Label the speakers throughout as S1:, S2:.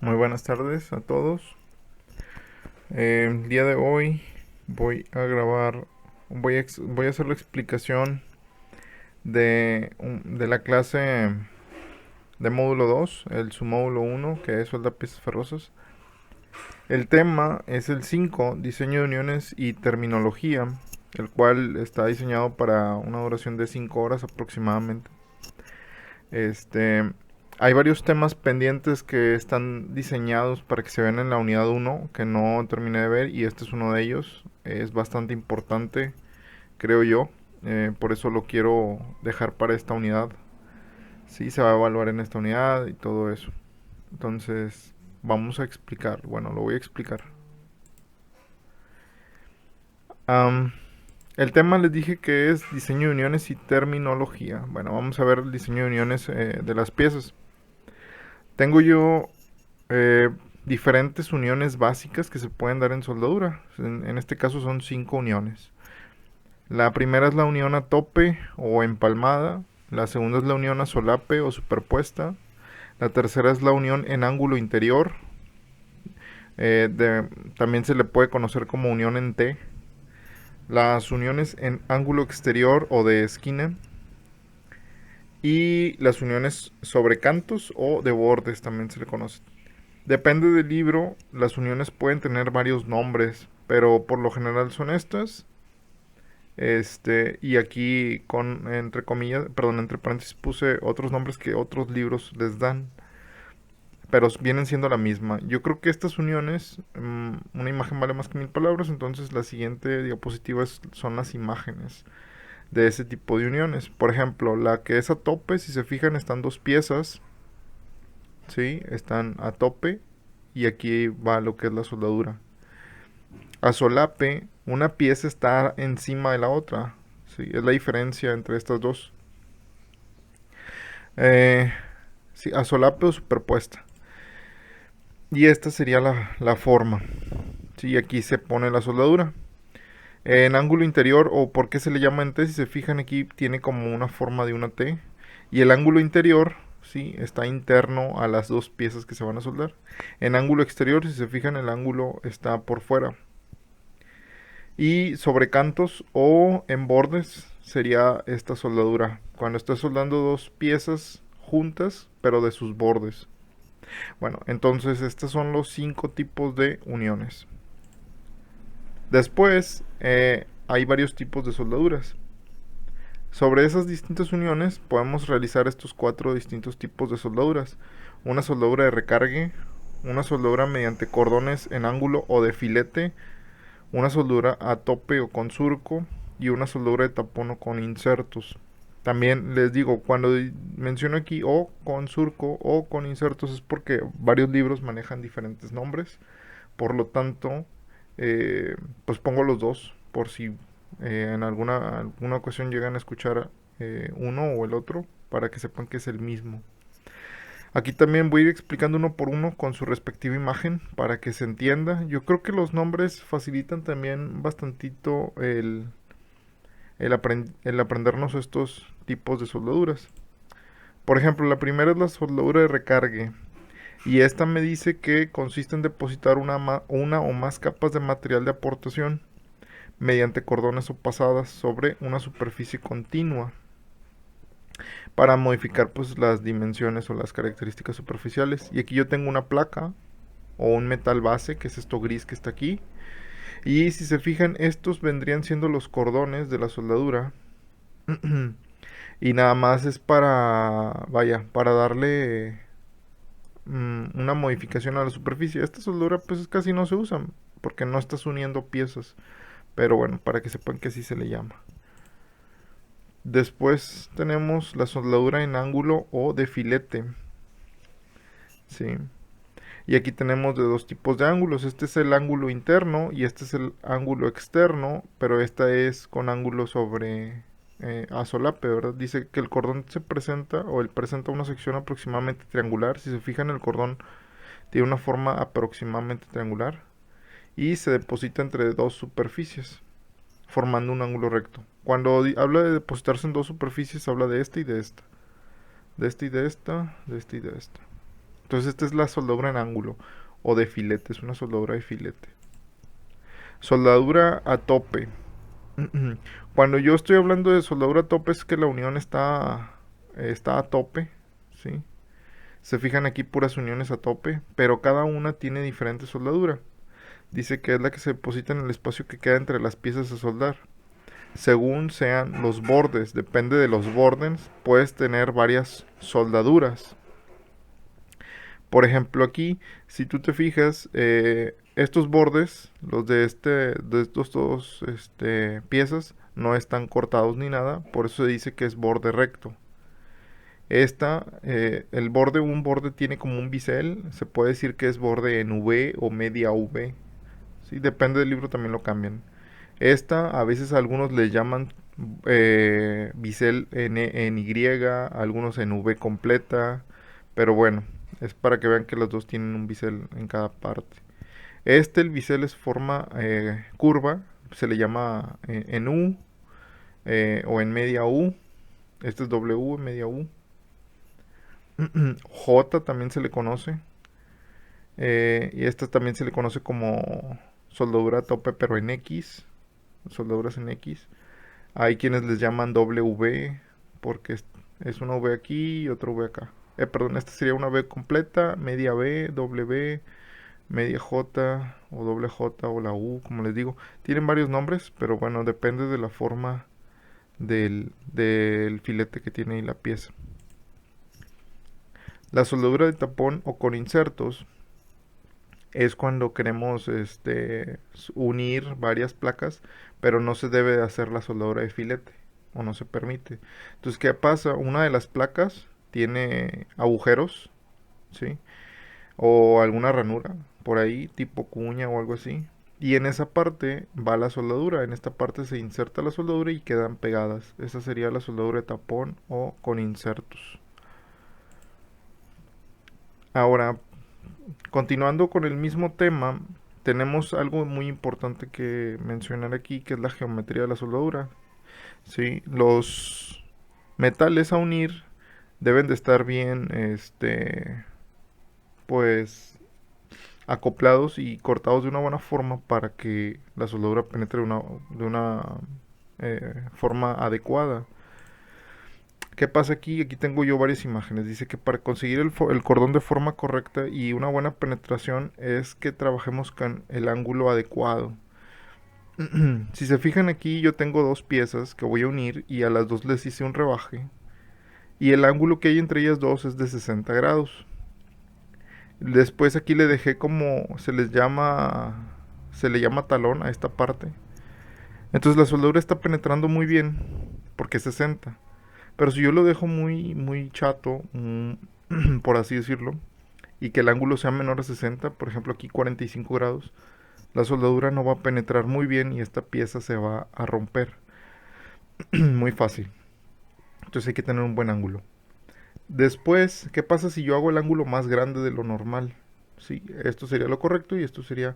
S1: Muy buenas tardes a todos. El día de hoy voy a grabar, voy a hacer la explicación de la clase de módulo 2, el submódulo 1, que es solda piezas ferrosas. El tema es el 5, diseño de uniones y terminología, el cual está diseñado para una duración de 5 horas aproximadamente. Este, Hay varios temas pendientes que están diseñados para que se vean en la unidad 1 que no terminé de ver y este es uno de ellos. Es bastante importante, creo yo. Por eso lo quiero dejar para esta unidad. Sí, se va a evaluar en esta unidad y todo eso. Entonces, vamos a explicar. Bueno, lo voy a explicar. Am, el tema les dije que es diseño de uniones y terminología. Bueno, vamos a ver el diseño de uniones de las piezas. Tengo yo eh, diferentes uniones básicas que se pueden dar en soldadura. En este caso son 5 uniones. La primera es la unión a tope o empalmada. La segunda es la unión a solape o superpuesta. La tercera es la unión en ángulo interior. También se le puede conocer como unión en T. Las uniones en ángulo exterior o de esquina. Y las uniones sobre cantos o de bordes también se le conoce. Depende del libro, las uniones pueden tener varios nombres, pero por lo general son estas. Y aquí con entre comillas, perdón, entre paréntesis puse otros nombres que otros libros les dan, pero vienen siendo la misma. Yo creo que estas uniones, una imagen vale más que mil palabras, entonces la siguiente diapositiva son las imágenes de ese tipo de uniones. Por ejemplo, la que es a tope, si se fijan, están dos piezas, ¿sí? Están a tope y aquí va lo que es la soldadura. A solape, una pieza está encima de la otra. Sí, es la diferencia entre estas dos. Eh, sí, a solape o superpuesta. Y esta sería la forma. Sí, aquí se pone la soldadura. En ángulo interior, o por qué se le llama en T, si se fijan aquí, tiene como una forma de una T. Y el ángulo interior, sí, está interno a las dos piezas que se van a soldar. En ángulo exterior, si se fijan, el ángulo está por fuera. Y sobre cantos o en bordes sería esta soldadura. Cuando estás soldando dos piezas juntas, pero de sus bordes. Bueno, entonces estos son los 5 tipos de uniones. Después hay varios tipos de soldaduras. Sobre esas distintas uniones podemos realizar estos 4 distintos tipos de soldaduras. Una soldadura de recargue, una soldadura mediante cordones en ángulo o de filete, una soldadura a tope o con surco y una soldadura de tapón o con insertos. También les digo, cuando menciono aquí o con surco o con insertos es porque varios libros manejan diferentes nombres. Por lo tanto, pues pongo los dos por si en alguna ocasión llegan a escuchar uno o el otro para que sepan que es el mismo. Aquí también voy a ir explicando uno por uno con su respectiva imagen para que se entienda. Yo creo que los nombres facilitan también bastantito el aprendernos estos tipos de soldaduras. Por ejemplo, la primera es la soldadura de recargue. Y esta me dice que consiste en depositar una o más capas de material de aportación mediante cordones o pasadas sobre una superficie continua para modificar pues las dimensiones o las características superficiales. Y aquí yo tengo una placa o un metal base, que es esto gris que está aquí. Y si se fijan, estos vendrían siendo los cordones de la soldadura. Y nada más es para, vaya, para darle una modificación a la superficie. Esta soldadura pues casi no se usa porque no estás uniendo piezas. Pero bueno, para que sepan que así se le llama. Después tenemos la soldadura en ángulo o de filete. Sí. Y aquí tenemos de dos tipos de ángulos. Este es el ángulo interno y este es el ángulo externo, pero esta es con ángulo sobre a solape, ¿verdad? Dice que el cordón se presenta o él presenta una sección aproximadamente triangular. Si se fijan, el cordón tiene una forma aproximadamente triangular y se deposita entre dos superficies, formando un ángulo recto. Cuando habla de depositarse en dos superficies, habla de esta y de esta. De esta y de esta, de esta y de esta. Entonces esta es la soldadura en ángulo o de filete, es una soldadura de filete. Soldadura a tope. Cuando yo estoy hablando de soldadura a tope es que la unión está a tope, ¿sí? Se fijan aquí puras uniones a tope, pero cada una tiene diferente soldadura. Dice que es la que se deposita en el espacio que queda entre las piezas a soldar. Según sean los bordes, depende de los bordes, puedes tener varias soldaduras. Por ejemplo, aquí, si tú te fijas, estos bordes, los de estos dos piezas, no están cortados ni nada, por eso se dice que es borde recto. Un borde tiene como un bisel, se puede decir que es borde en V o media V. Sí, depende del libro, también lo cambian. Esta, a veces algunos le llaman bisel en Y, algunos en V completa, pero bueno, es para que vean que los dos tienen un bisel en cada parte. El bisel es forma curva, se le llama en U o en media U. Este es W, media U. J también se le conoce. Y esta también se le conoce como soldadura a tope, pero en X. Soldaduras en X. Hay quienes les llaman W porque es una V aquí y otra V acá. Perdón, esta sería una V completa, media V, W, media J o doble J o la U, como les digo. Tienen varios nombres, pero bueno, depende de la forma del filete que tiene ahí la pieza. La soldadura de tapón o con insertos es cuando queremos unir varias placas, pero no se debe de hacer la soldadura de filete o no se permite. Entonces, ¿qué pasa? Una de las placas tiene agujeros, ¿sí? O alguna ranura por ahí, tipo cuña o algo así. Y en esa parte va la soldadura. En esta parte se inserta la soldadura y quedan pegadas. Esa sería la soldadura de tapón o con insertos. Ahora, continuando con el mismo tema, tenemos algo muy importante que mencionar aquí, que es la geometría de la soldadura. ¿Sí? Los metales a unir deben de estar bien, pues, acoplados y cortados de una buena forma para que la soldadura penetre de una forma adecuada. ¿Qué pasa aquí? Aquí tengo yo varias imágenes. Dice que para conseguir el cordón de forma correcta y una buena penetración es que trabajemos con el ángulo adecuado. Si se fijan aquí, yo tengo dos piezas que voy a unir y a las dos les hice un rebaje. Y el ángulo que hay entre ellas dos es de 60 grados. Después aquí le dejé como se le llama talón a esta parte. Entonces la soldadura está penetrando muy bien porque es 60. Pero si yo lo dejo muy, muy chato, por así decirlo, y que el ángulo sea menor a 60, por ejemplo aquí 45 grados, la soldadura no va a penetrar muy bien y esta pieza se va a romper muy fácil. Entonces hay que tener un buen ángulo. Después, ¿qué pasa si yo hago el ángulo más grande de lo normal? Sí, esto sería lo correcto y esto sería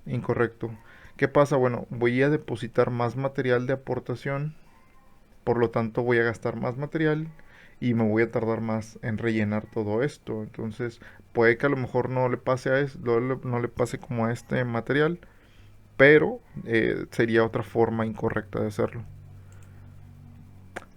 S1: incorrecto. ¿Qué pasa? Bueno, voy a depositar más material de aportación, por lo tanto voy a gastar más material y me voy a tardar más en rellenar todo esto. Entonces, puede que a lo mejor no le pase no le pase como a este material, pero sería otra forma incorrecta de hacerlo.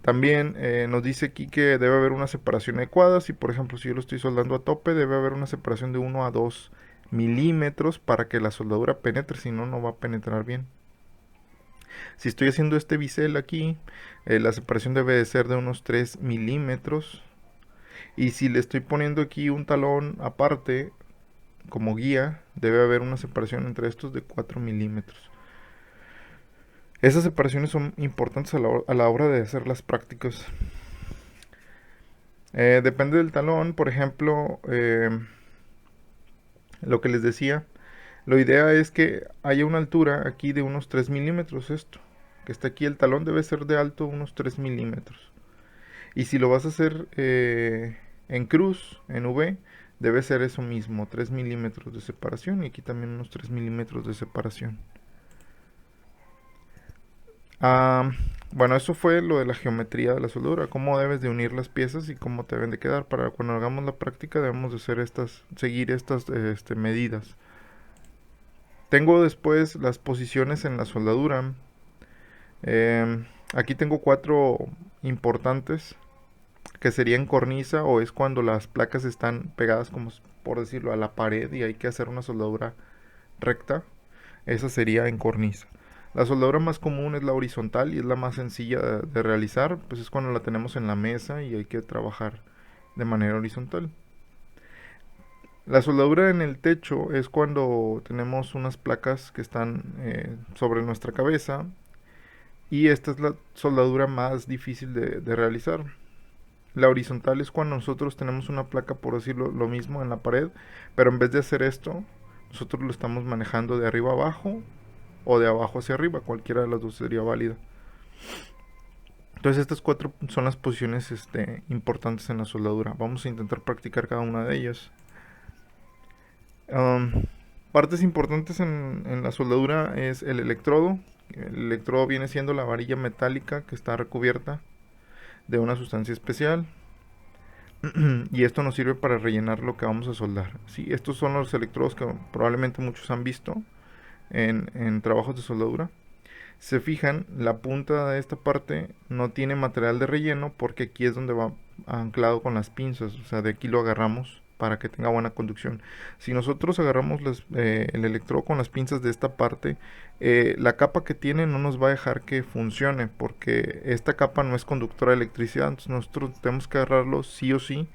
S1: También nos dice aquí que debe haber una separación adecuada. Si por ejemplo si yo lo estoy soldando a tope, debe haber una separación de 1 a 2 milímetros para que la soldadura penetre, si no, no va a penetrar bien. Si estoy haciendo este bisel aquí, la separación debe de ser de unos 3 milímetros. Y si le estoy poniendo aquí un talón aparte, como guía, debe haber una separación entre estos de 4 milímetros. Esas separaciones son importantes a la hora de hacer las prácticas. Depende del talón, por ejemplo, lo que les decía, lo ideal es que haya una altura aquí de unos 3 milímetros esto, que está aquí el talón debe ser de alto unos 3 milímetros. Y si lo vas a hacer en cruz, en V, debe ser eso mismo, 3 milímetros de separación y aquí también unos 3 milímetros de separación. Ah, Bueno, eso fue lo de la geometría de la soldadura, cómo debes de unir las piezas y cómo te deben de quedar. Para cuando hagamos la práctica debemos de hacer seguir estas medidas. Tengo después las posiciones en la soldadura. Aquí tengo cuatro importantes, que serían cornisa, o es cuando las placas están pegadas, como por decirlo, a la pared y hay que hacer una soldadura recta. Esa sería en cornisa. La soldadura más común es la horizontal y es la más sencilla de realizar, pues es cuando la tenemos en la mesa y hay que trabajar de manera horizontal. La soldadura en el techo es cuando tenemos unas placas que están sobre nuestra cabeza, y esta es la soldadura más difícil de realizar. La horizontal es cuando nosotros tenemos una placa, por decirlo lo mismo, en la pared, pero en vez de hacer esto, nosotros lo estamos manejando de arriba abajo o de abajo hacia arriba, cualquiera de las dos sería válida. Entonces estas cuatro son las posiciones importantes en la soldadura. Vamos a intentar practicar cada una de ellas. Um, Partes importantes en la soldadura es el electrodo. El electrodo viene siendo la varilla metálica que está recubierta de una sustancia especial. Y esto nos sirve para rellenar lo que vamos a soldar. Sí, estos son los electrodos que probablemente muchos han visto en trabajos de soldadura. Se fijan, la punta de esta parte no tiene material de relleno porque aquí es donde va anclado con las pinzas, o sea, de aquí lo agarramos para que tenga buena conducción. Si nosotros agarramos el electrodo con las pinzas de esta parte, la capa que tiene no nos va a dejar que funcione porque esta capa no es conductora de electricidad, entonces nosotros tenemos que agarrarlo sí o sí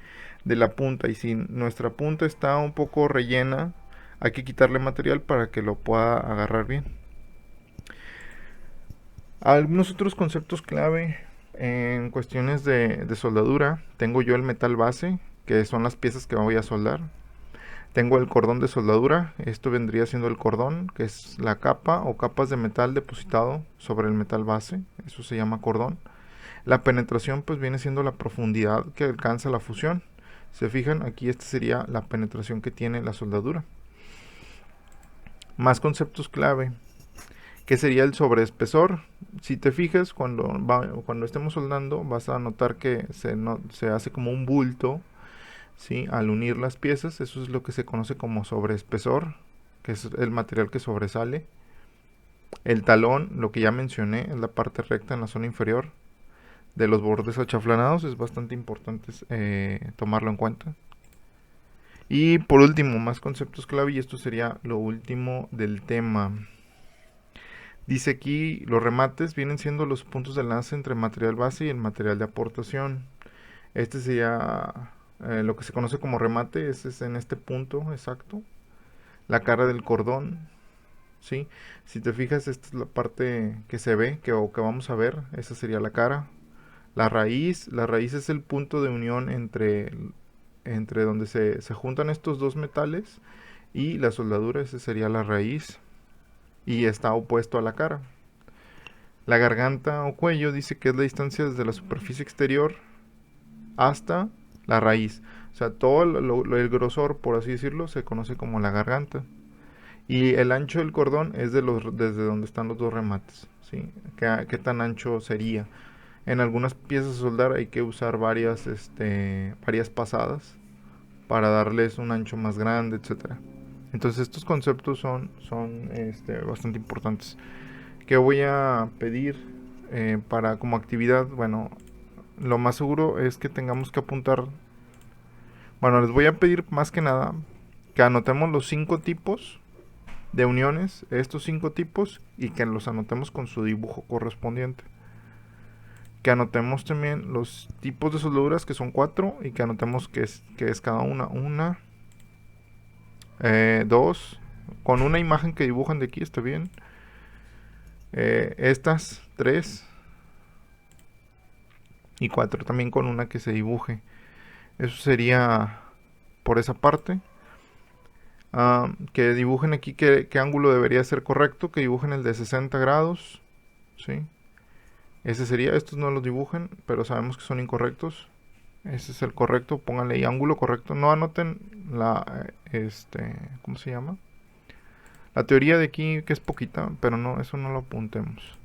S1: de la punta, y si nuestra punta está un poco rellena, hay que quitarle material para que lo pueda agarrar bien. Algunos otros conceptos clave en cuestiones de soldadura. Tengo yo el metal base, que son las piezas que voy a soldar. Tengo el cordón de soldadura. Esto vendría siendo el cordón, que es la capa o capas de metal depositado sobre el metal base. Eso se llama cordón. La penetración pues viene siendo la profundidad que alcanza la fusión. Se fijan, aquí esta sería la penetración que tiene la soldadura. Más conceptos clave, que sería el sobreespesor. Si te fijas, cuando estemos soldando, vas a notar que se hace como un bulto, ¿sí? Al unir las piezas. Eso es lo que se conoce como sobreespesor, que es el material que sobresale. El talón, lo que ya mencioné, es la parte recta en la zona inferior de los bordes achaflanados. Es bastante importante tomarlo en cuenta. Y por último, más conceptos clave, y esto sería lo último del tema. Dice aquí, los remates vienen siendo los puntos de enlace entre el material base y el material de aportación. Este sería lo que se conoce como remate, este es en este punto exacto. La cara del cordón, ¿sí? Si te fijas, esta es la parte que se ve, o que vamos a ver, esa sería la cara. La raíz es el punto de unión entre donde se juntan estos dos metales y la soldadura, esa sería la raíz. Y está opuesto a la cara. La garganta o cuello dice que es la distancia desde la superficie exterior hasta la raíz. O sea, todo el grosor, por así decirlo, se conoce como la garganta. Y el ancho del cordón es desde donde están los dos remates. ¿Sí? ¿Qué tan ancho sería? En algunas piezas de soldar hay que usar varias pasadas para darles un ancho más grande, etcétera. Entonces estos conceptos son bastante importantes. ¿Qué voy a pedir para como actividad? Bueno, lo más seguro es que tengamos que apuntar. Bueno, les voy a pedir más que nada que anotemos los 5 tipos de uniones, estos 5 tipos, y que los anotemos con su dibujo correspondiente. Que anotemos también los tipos de soldaduras, que son 4, y que anotemos qué es cada una. Una, 2, con una imagen que dibujan de aquí, está bien. Estas 3 y 4 también con una que se dibuje. Eso sería por esa parte. Que dibujen aquí qué ángulo debería ser correcto, que dibujen el de 60 grados, ¿sí? Ese sería, estos no los dibujen, pero sabemos que son incorrectos. Ese es el correcto, pónganle ahí ángulo correcto. No anoten ¿cómo se llama? La teoría de aquí, que es poquita, pero no, eso no lo apuntemos.